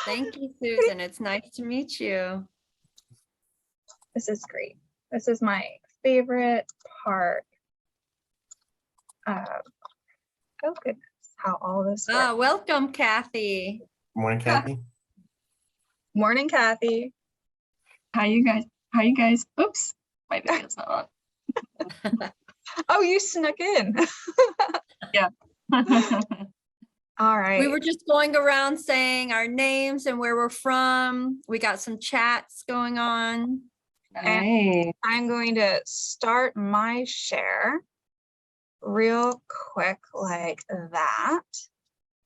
Thank you, Susan. It's nice to meet you. This is great. This is my favorite part of, oh goodness, how all this works. Welcome, Kathy. Morning, Kathy. Morning, Kathy. How you guys? Oops, my video's not on. Oh, you snuck in. Yeah. All right. We were just going around saying our names and where we're from. We got some chats going on. And I'm going to start my share real quick like that.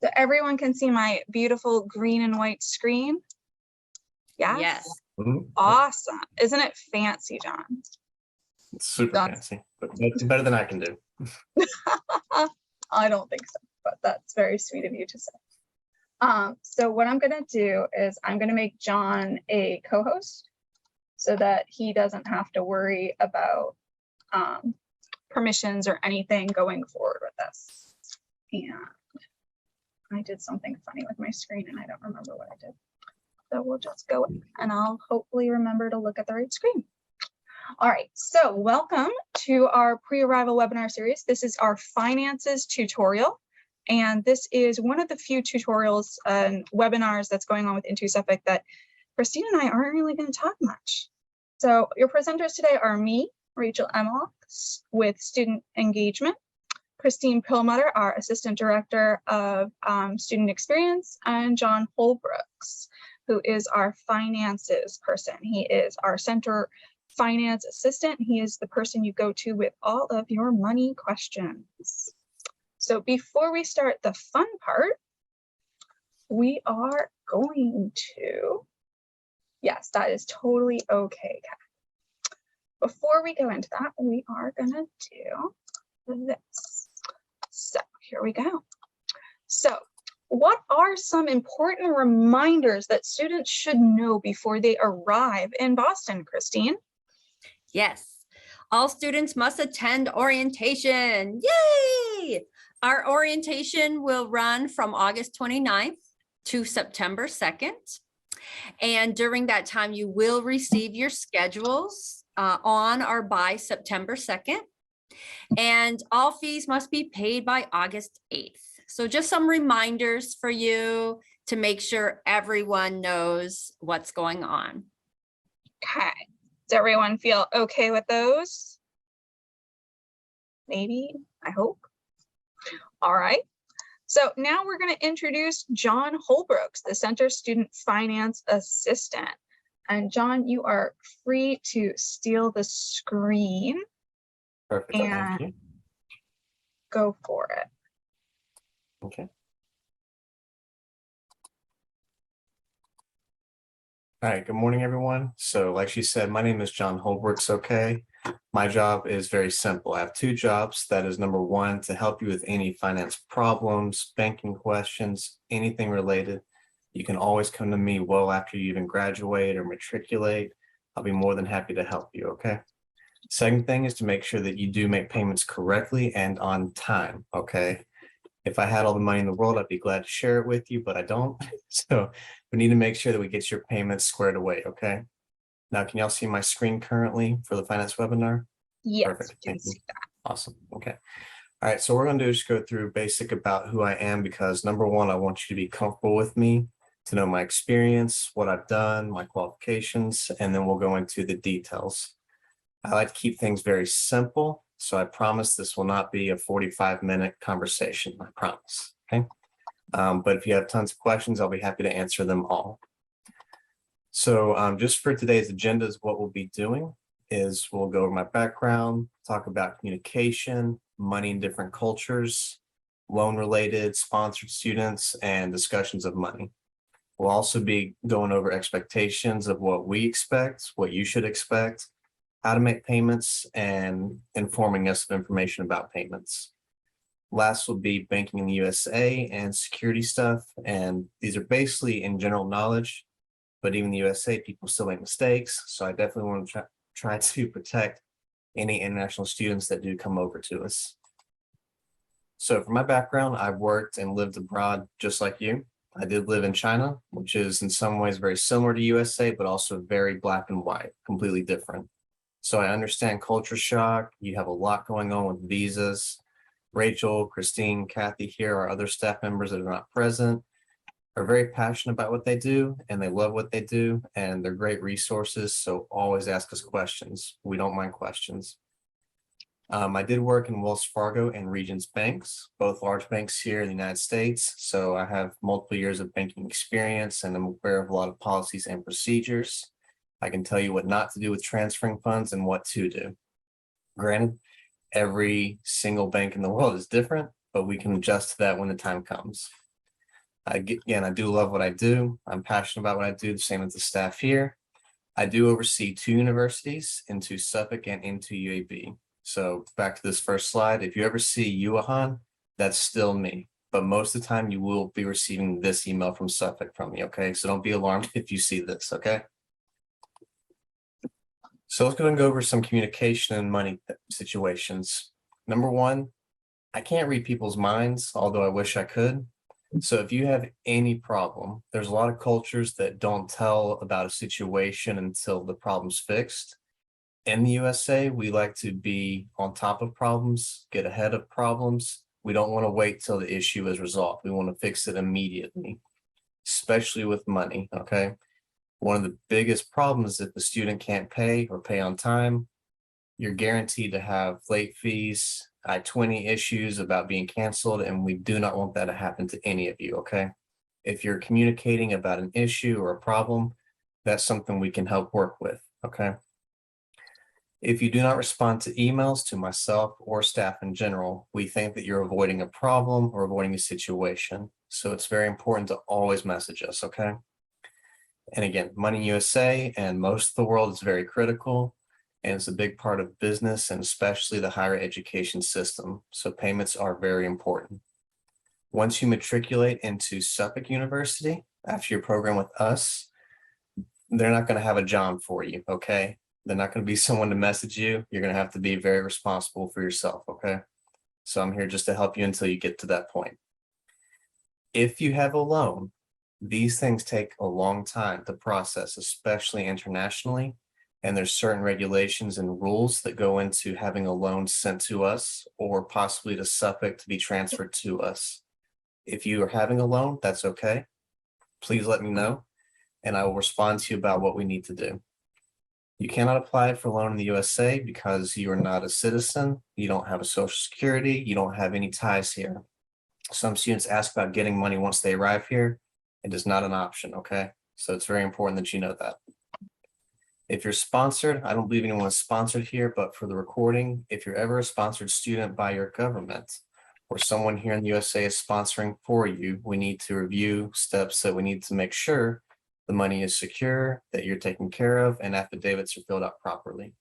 So everyone can see my beautiful green and white screen. Yes. Yes. Awesome. Isn't it fancy, John? It's super fancy, but better than I can do. I don't think so, but that's very sweet of you to say. So what I'm going to do is I'm going to make John a co-host so that he doesn't have to worry about permissions or anything going forward with this. And I did something funny with my screen and I don't remember what I did. So we'll just go and I'll hopefully remember to look at the right screen. All right, so welcome to our pre-arrival webinar series. This is our finances tutorial. And this is one of the few tutorials and webinars that's going on with Into Suffolk that Christine and I aren't really going to talk much. So your presenters today are me, Rachel Emlock, with student engagement, Christine Perlmutter, our Assistant Director of Student Experience, and John Holbrooks, who is our finances person. He is our center finance assistant. He is the person you go to with all of your money questions. So before we start the fun part, we are going to, yes, that is totally okay, Kat. Before we go into that, we are gonna do this. So here we go. So what are some important reminders that students should know before they arrive in Boston, Christine? Yes. All students must attend orientation. Yay! Our orientation will run from August 29th to September 2nd. And during that time, you will receive your schedules on or by September 2nd. And all fees must be paid by August 8th. So just some reminders for you to make sure everyone knows what's going on. Okay. Does everyone feel okay with those? Maybe, I hope. All right. So now we're going to introduce John Holbrooks, the Center Student Finance Assistant. And John, you are free to steal the screen. Perfect. And Thank you. go for it. Okay. All right, good morning, everyone. So like she said, my name is John Holbrooks, okay? My job is very simple. I have two jobs. That is number one, to help you with any finance problems, banking questions, anything related. You can always come to me well after you even graduate or matriculate. I'll be more than happy to help you, okay? Second thing is to make sure that you do make payments correctly and on time, okay? If I had all the money in the world, I'd be glad to share it with you, but I don't. So we need to make sure that we get your payments squared away, okay? Now, can y'all see my screen currently for the finance webinar? Yes, Perfect. we can Thank you. see that. Awesome. Okay. All right. So we're going to do is just go through basic about who I am, because number one, I want you to be comfortable with me, to know my experience, what I've done, my qualifications, and then we'll go into the details. I like to keep things very simple. So I promise this will not be a 45-minute conversation. I promise. Okay. But if you have tons of questions, I'll be happy to answer them all. So just for today's agenda, is what we'll be doing is we'll go over my background, talk about communication, money in different cultures, loan related, sponsored students, and discussions of money. We'll also be going over expectations of what we expect, what you should expect, how to make payments, and informing us of information about payments. Last will be banking in the USA and security stuff. And these are basically in general knowledge, but even in the USA, people still make mistakes. So I definitely want to try to protect any international students that do come over to us. So for my background, I've worked and lived abroad just like you. I did live in China, which is in some ways very similar to USA, but also very black and white, completely different. So I understand culture shock. You have a lot going on with visas. Rachel, Christine, Kathy here, our other staff members that are not present, are very passionate about what they do and they love what they do and they're great resources. So always ask us questions. We don't mind questions. I did work in Wells Fargo and Regions banks, both large banks here in the United States. So I have multiple years of banking experience and I'm aware of a lot of policies and procedures. I can tell you what not to do with transferring funds and what to do. Granted, every single bank in the world is different, but we can adjust to that when the time comes. Again, I do love what I do. I'm passionate about what I do, the same as the staff here. I do oversee 2 universities, into Suffolk and into UAB. So back to this first slide, if you ever see Yuahan, that's still me. But most of the time you will be receiving this email from Suffolk from me, okay? So don't be alarmed if you see this, okay? So let's go and go over some communication and money situations. Number one, I can't read people's minds, although I wish I could. So if you have any problem, there's a lot of cultures that don't tell about a situation until the problem's fixed. In the USA, we like to be on top of problems, get ahead of problems. We don't want to wait till the issue is resolved. We want to fix it immediately, especially with money, okay? One of the biggest problems if the student can't pay or pay on time, you're guaranteed to have late fees, I-20 issues about being canceled, and we do not want that to happen to any of you, okay? If you're communicating about an issue or a problem, that's something we can help work with, okay? If you do not respond to emails to myself or staff in general, we think that you're avoiding a problem or avoiding a situation. So it's very important to always message us, okay? And again, Money USA and most of the world is very critical and it's a big part of business and especially the higher education system. So payments are very important. Once you matriculate into Suffolk University, after your program with us, they're not going to have a John for you, okay? They're not going to be someone to message you. You're going to have to be very responsible for yourself, okay? So I'm here just to help you until you get to that point. If you have a loan, these things take a long time to process, especially internationally. And there's certain regulations and rules that go into having a loan sent to us or possibly to Suffolk to be transferred to us. If you are having a loan, that's okay. Please let me know and I will respond to you about what we need to do. You cannot apply for a loan in the USA because you are not a citizen. You don't have a social security. You don't have any ties here. Some students ask about getting money once they arrive here. It is not an option, okay? So it's very important that you know that. If you're sponsored, I don't believe anyone is sponsored here, but for the recording, if you're ever a sponsored student by your government or someone here in the USA is sponsoring for you, we need to review steps that we need to make sure the money is secure, that you're taken care of, and affidavits are filled out properly.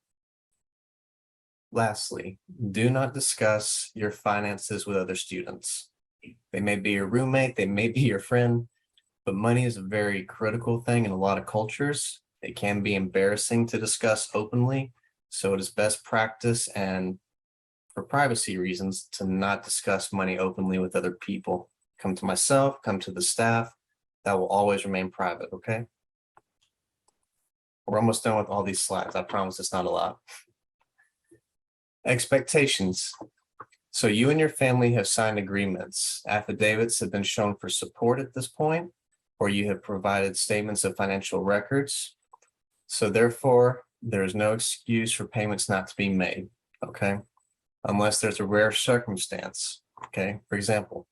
Lastly, do not discuss your finances with other students. They may be your roommate, they may be your friend, but money is a very critical thing in a lot of cultures. It can be embarrassing to discuss openly, so it is best practice and for privacy reasons to not discuss money openly with other people. Come to myself, come to the staff. That will always remain private, okay? We're almost done with all these slides. I promise it's not a lot. Expectations. So you and your family have signed agreements. Affidavits have been shown for support at this point, or you have provided statements of financial records. So therefore, there is no excuse for payments not to be made, okay? Unless there's a rare circumstance, okay? For example,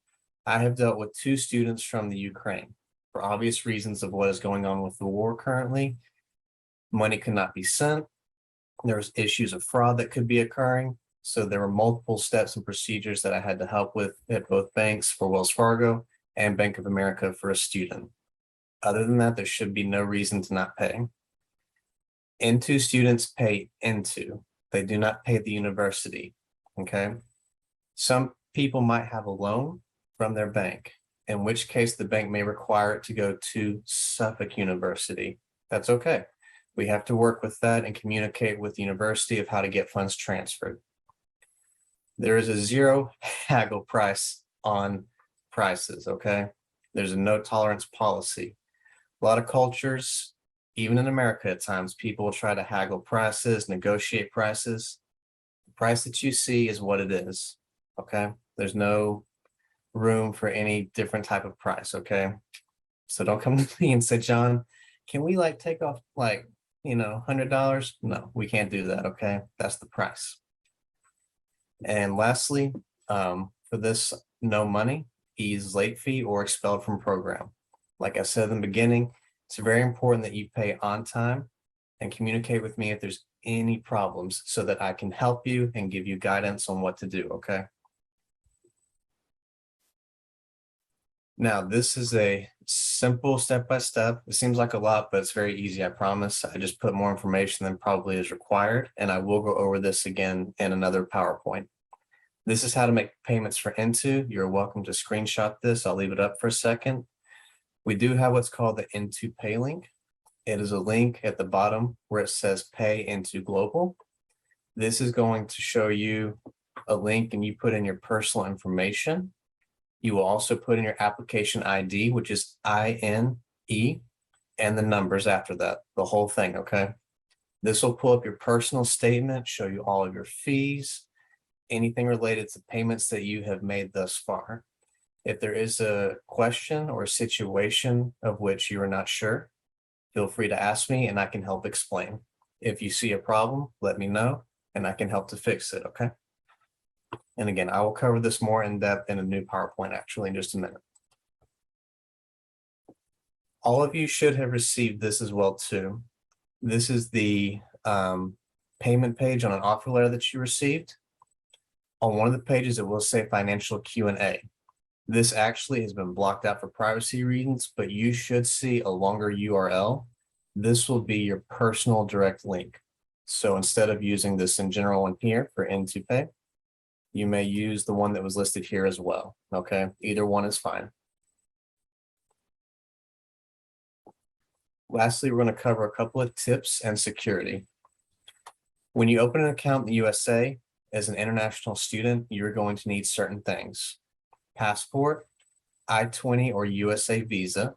I have dealt with 2 students from the Ukraine. For obvious reasons of what is going on with the war currently, money could not be sent. There's issues of fraud that could be occurring. So there were multiple steps and procedures that I had to help with at both banks for Wells Fargo and Bank of America for a student. Other than that, there should be no reason to not pay. Into students pay into. They do not pay the university, okay? Some people might have a loan from their bank, in which case the bank may require it to go to Suffolk University. That's okay. We have to work with that and communicate with the university of how to get funds transferred. There is a zero haggle price on prices, okay? There's a no tolerance policy. A lot of cultures, even in America at times, people will try to haggle prices, negotiate prices. The price that you see is what it is, okay? There's no room for any different type of price, okay? So don't come to me and say, John, can we like take off like, $100? No, we can't do that, okay? That's the price. And lastly, for this no money, he's late fee or expelled from program. Like I said in the beginning, it's very important that you pay on time and communicate with me if there's any problems so that I can help you and give you guidance on what to do, okay? Now, this is a simple step-by-step. It seems like a lot, but it's very easy, I promise. I just put more information than probably is required, and I will go over this again in another PowerPoint. This is how to make payments for Into. You're welcome to screenshot this. I'll leave it up for a second. We do have what's called the Into Pay link. It is a link at the bottom where it says Pay Into Global. This is going to show you a link and you put in your personal information. You will also put in your application ID, which is INE, and the numbers after that, the whole thing, okay? This will pull up your personal statement, show you all of your fees, anything related to payments that you have made thus far. If there is a question or a situation of which you are not sure, feel free to ask me and I can help explain. If you see a problem, let me know and I can help to fix it, okay? And again, I will cover this more in depth in a new PowerPoint actually in just a minute. All of you should have received this as well too. This is the payment page on an offer letter that you received. On one of the pages, it will say financial Q&A. This actually has been blocked out for privacy reasons, but you should see a longer URL. This will be your personal direct link. So instead of using this in general one here for Into Pay, you may use the one that was listed here as well, okay? Either one is fine. Lastly, we're going to cover a couple of tips and security. When you open an account in the USA, as an international student, you're going to need certain things. Passport, I-20 or USA visa.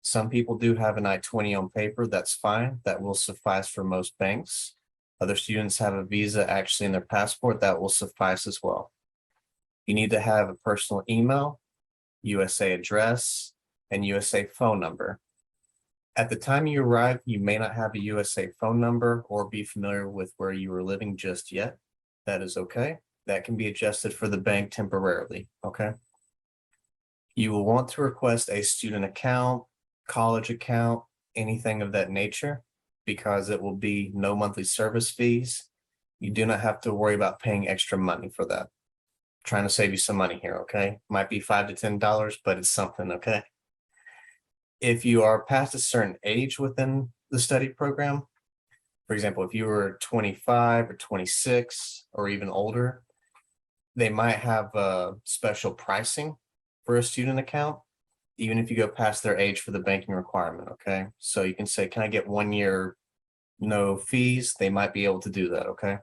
Some people do have an I-20 on paper, that's fine. That will suffice for most banks. Other students have a visa actually in their passport, that will suffice as well. You need to have a personal email, USA address, and USA phone number. At the time you arrive, you may not have a USA phone number or be familiar with where you are living just yet. That is okay. That can be adjusted for the bank temporarily, okay? You will want to request a student account, college account, anything of that nature, because it will be no monthly service fees. You do not have to worry about paying extra money for that. I'm trying to save you some money here, okay? Might be $5 to $10, but it's something, okay? If you are past a certain age within the study program, for example, if you were 25 or 26 or even older, they might have special pricing for a student account, even if you go past their age for the banking requirement, okay? So you can say, can I get 1 year, no fees? They might be able to do that, okay?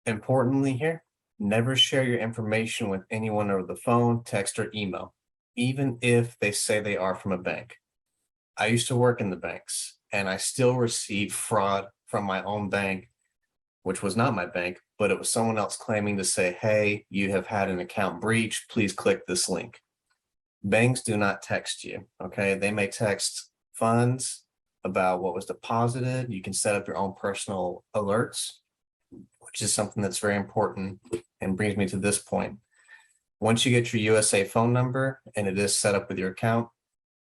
Importantly here, never share your information with anyone over the phone, text, or email, even if they say they are from a bank. I used to work in the banks and I still receive fraud from my own bank, which was not my bank, but it was someone else claiming to say, hey, you have had an account breach, please click this link. Banks do not text you, okay? They may text funds about what was deposited. You can set up your own personal alerts, which is something that's very important and brings me to this point. Once you get your USA phone number and it is set up with your account,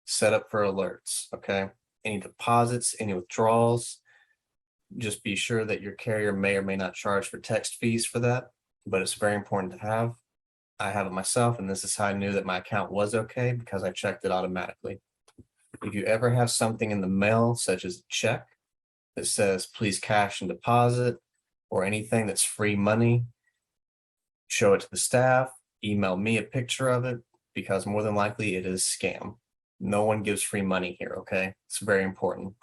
set up for alerts, okay? Any deposits, any withdrawals, just be sure that your carrier may or may not charge for text fees for that, but it's very important to have. I have it myself, and this is how I knew that my account was okay because I checked it automatically. If you ever have something in the mail, such as a check that says, please cash and deposit, or anything that's free money, show it to the staff, email me a picture of it, because more than likely it is scam. No one gives free money here, okay? It's very important.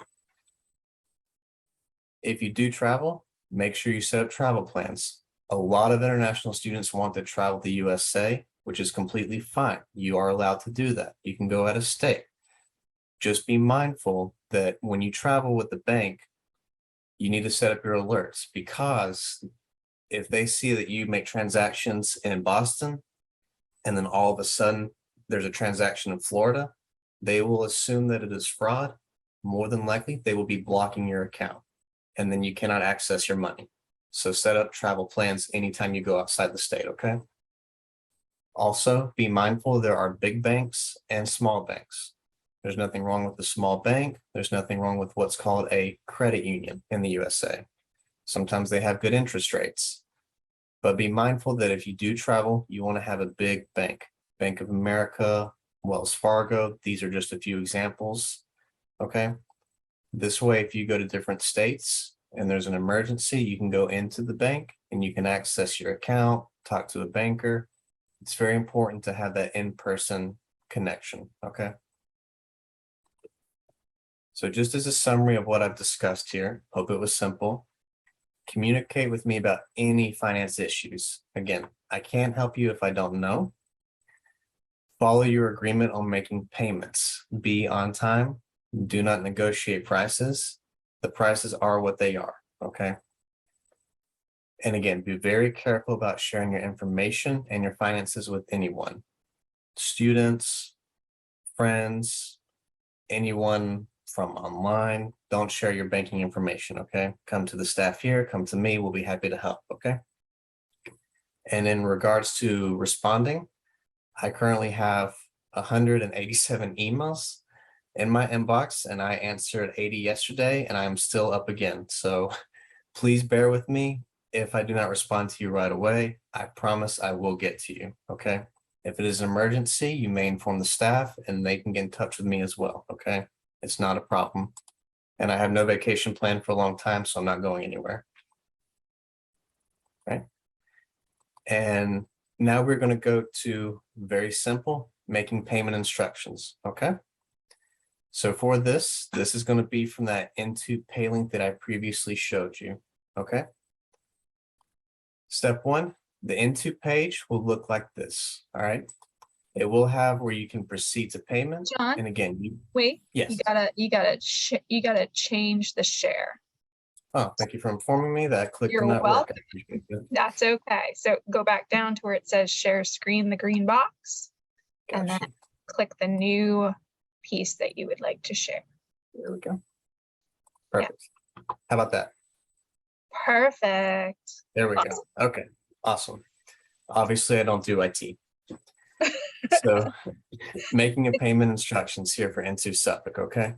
If you do travel, make sure you set up travel plans. A lot of international students want to travel to USA, which is completely fine. You are allowed to do that. You can go out of state. Just be mindful that when you travel with the bank, you need to set up your alerts, because if they see that you make transactions in Boston and then all of a sudden there's a transaction in Florida, they will assume that it is fraud. More than likely, they will be blocking your account, and then you cannot access your money. So set up travel plans anytime you go outside the state, okay? Also, be mindful there are big banks and small banks. There's nothing wrong with the small bank. There's nothing wrong with what's called a credit union in the USA. Sometimes they have good interest rates. But be mindful that if you do travel, you want to have a big bank. Bank of America, Wells Fargo, these are just a few examples, okay? This way, if you go to different states and there's an emergency, you can go into the bank and you can access your account, talk to a banker. It's very important to have that in-person connection, okay? So just as a summary of what I've discussed here, hope it was simple. Communicate with me about any finance issues. Again, I can't help you if I don't know. Follow your agreement on making payments. Be on time. Do not negotiate prices. The prices are what they are, okay? And again, be very careful about sharing your information and your finances with anyone. Students, friends, anyone from online. Don't share your banking information, okay? Come to the staff here, come to me, we'll be happy to help, okay? And in regards to responding, I currently have 187 emails in my inbox, and I answered 80 yesterday, and I'm still up again. So please bear with me if I do not respond to you right away. I promise I will get to you, okay? If it is an emergency, you may inform the staff and they can get in touch with me as well, okay? It's not a problem. And I have no vacation planned for a long time, so I'm not going anywhere. Right? And now we're going to go to very simple, making payment instructions, okay? So for this is going to be from that Into Pay link that I previously showed you, okay? Step one, the Into page will look like this, all right? It will have where you can proceed to payment. John, And again, wait, yes. you gotta change the share. Oh, thank you for informing me that I clicked You're on that welcome. work. I appreciate that. That's okay. So go back down to where it says share screen, the green box, and Gotcha. then click the new piece that you would like to share. There we go. Perfect. How about that? Perfect. There we go. Awesome. Okay, awesome. Obviously, I don't do IT. So making a payment instructions here for Into Suffolk, okay?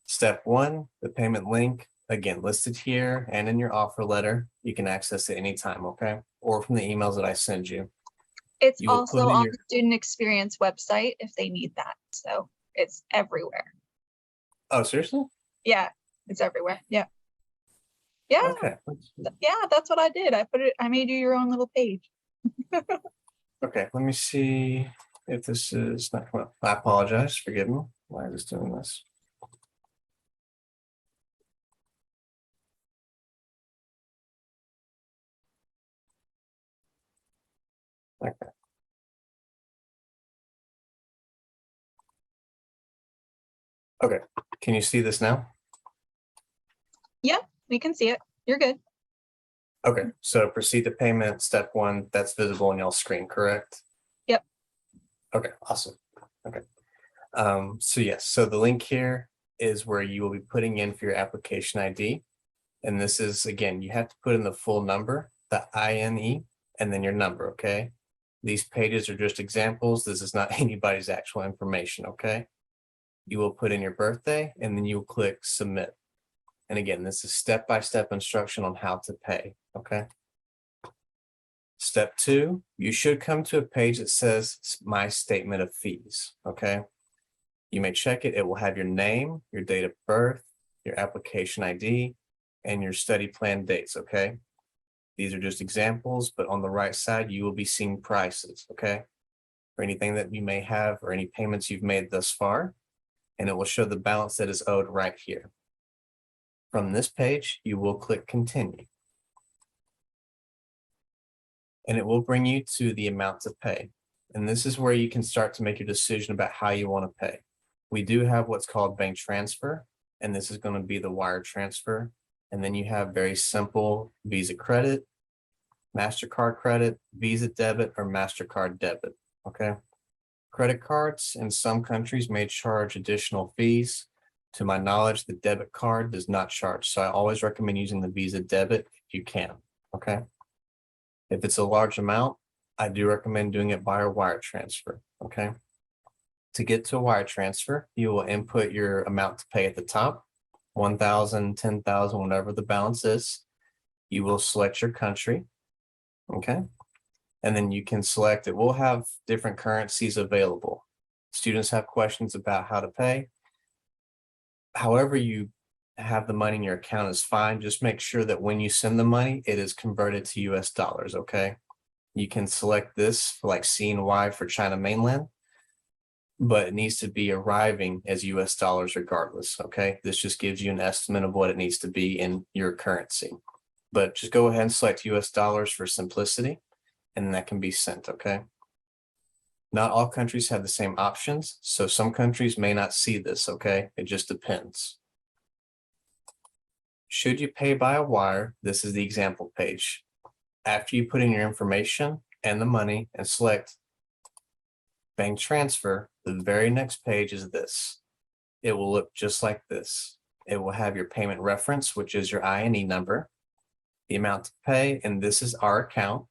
Step one, the payment link, again, listed here and in your offer letter. You can access it anytime, okay? Or from the emails that I send you. It's You will also put in on your- the student experience website if they need that. So it's everywhere. Oh, seriously? Yeah, it's everywhere. Yeah. Yeah, Okay. yeah, that's what I did. I made you your own little page. Okay, let me see if this is not coming up. I apologize, forgive me. Why is this doing this? Okay. Okay, can you see this now? We can see it. You're good. Okay, so proceed to payment, step one, that's visible on y'all's screen, correct? Yep. Okay, awesome. Okay. So yes, so the link here is where you will be putting in for your application ID. And this is, again, you have to put in the full number, the INE, and then your number, okay? These pages are just examples. This is not anybody's actual information, okay? You will put in your birthday and then you will click submit. And again, this is step-by-step instruction on how to pay, okay? Step two, you should come to a page that says my statement of fees, okay? You may check it. It will have your name, your date of birth, your application ID, and your study plan dates, okay? These are just examples, but on the right side, you will be seeing prices, okay? For anything that you may have or any payments you've made thus far, and it will show the balance that is owed right here. From this page, you will click continue. and it will bring you to the amount to pay. And this is where you can start to make your decision about how you want to pay. We do have what's called bank transfer, and this is going to be the wire transfer. And then you have very simple Visa credit, MasterCard credit, Visa debit, or MasterCard debit, okay? Credit cards in some countries may charge additional fees. To my knowledge, the debit card does not charge. So I always recommend using the Visa debit if you can, okay? If it's a large amount, I do recommend doing it by a wire transfer, okay? To get to a wire transfer, you will input your amount to pay at the top, 1,000, 10,000, whatever the balance is. You will select your country, okay? And then you can select, it will have different currencies available. Students have questions about how to pay. However you have the money in your account is fine. Just make sure that when you send the money, it is converted to US dollars, okay? You can select this for like CNY for China mainland, but it needs to be arriving as US dollars regardless, okay? This just gives you an estimate of what it needs to be in your currency. But just go ahead and select US dollars for simplicity, and that can be sent, okay? Not all countries have the same options, so some countries may not see this, okay? It just depends. Should you pay by a wire, this is the example page. After you put in your information and the money and select bank transfer, the very next page is this. It will look just like this. It will have your payment reference, which is your INE number, the amount to pay, and this is our account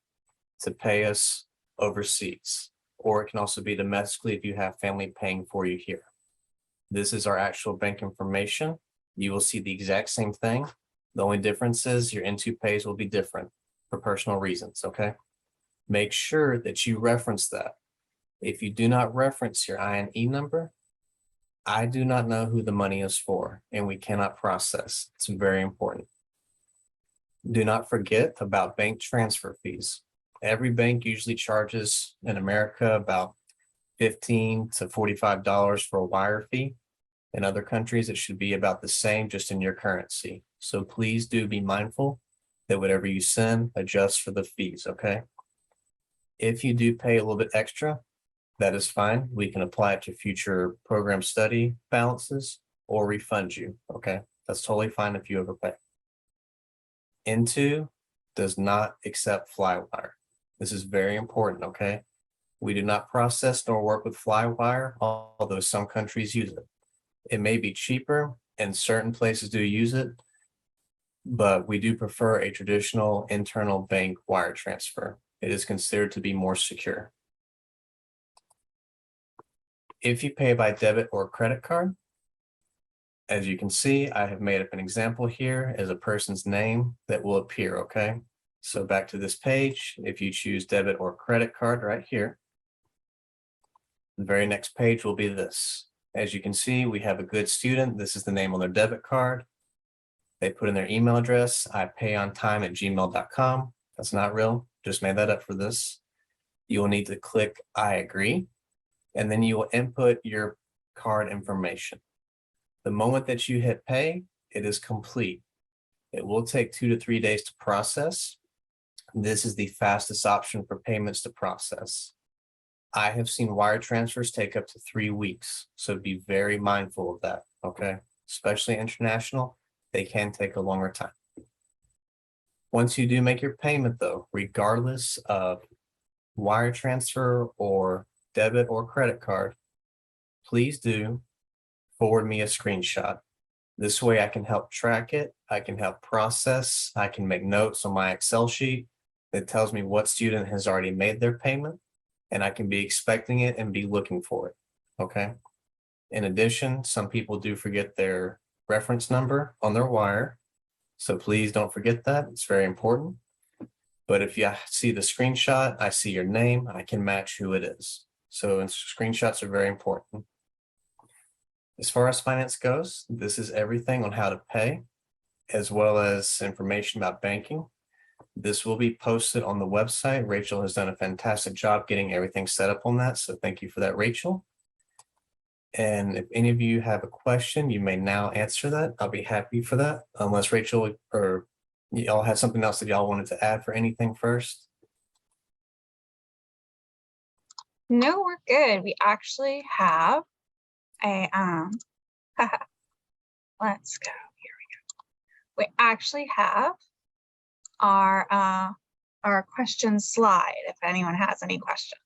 to pay us overseas. Or it can also be domestically if you have family paying for you here. This is our actual bank information. You will see the exact same thing. The only difference is your N2 pays will be different for personal reasons, okay? Make sure that you reference that. If you do not reference your INE number, I do not know who the money is for, and we cannot process. It's very important. Do not forget about bank transfer fees. Every bank usually charges in America about $15 to $45 for a wire fee. In other countries, it should be about the same, just in your currency. So please do be mindful that whatever you send, adjust for the fees, okay? If you do pay a little bit extra, that is fine. We can apply it to future program study balances or refund you, okay? That's totally fine if you overpay. N2 does not accept Flywire. This is very important, okay? We do not process nor work with Flywire, although some countries use it. It may be cheaper and certain places do use it, but we do prefer a traditional internal bank wire transfer. It is considered to be more secure. If you pay by debit or credit card, as you can see, I have made up an example here as a person's name that will appear, okay? So back to this page, if you choose debit or credit card right here, the very next page will be this. As you can see, we have a good student. This is the name on their debit card. They put in their email address, ipayontime@gmail.com. That's not real, just made that up for this. You will need to click I agree, and then you will input your card information. The moment that you hit pay, it is complete. It will take 2 to 3 days to process. This is the fastest option for payments to process. I have seen wire transfers take up to 3 weeks, so be very mindful of that, okay? Especially international, they can take a longer time. Once you do make your payment though, regardless of wire transfer or debit or credit card, please do forward me a screenshot. This way I can help track it, I can help process, I can make notes on my Excel sheet that tells me what student has already made their payment, and I can be expecting it and be looking for it, okay? In addition, some people do forget their reference number on their wire, so please don't forget that, it's very important. But if you see the screenshot, I see your name, I can match who it is. So screenshots are very important. As far as finance goes, this is everything on how to pay, as well as information about banking. This will be posted on the website. Rachel has done a fantastic job getting everything set up on that, so thank you for that, Rachel. And if any of you have a question, you may now answer that. I'll be happy for that, unless Rachel or y'all had something else that y'all wanted to add for anything first. No, we're good. We actually have a let's go. Here we go. We actually have our question slide if anyone has any questions.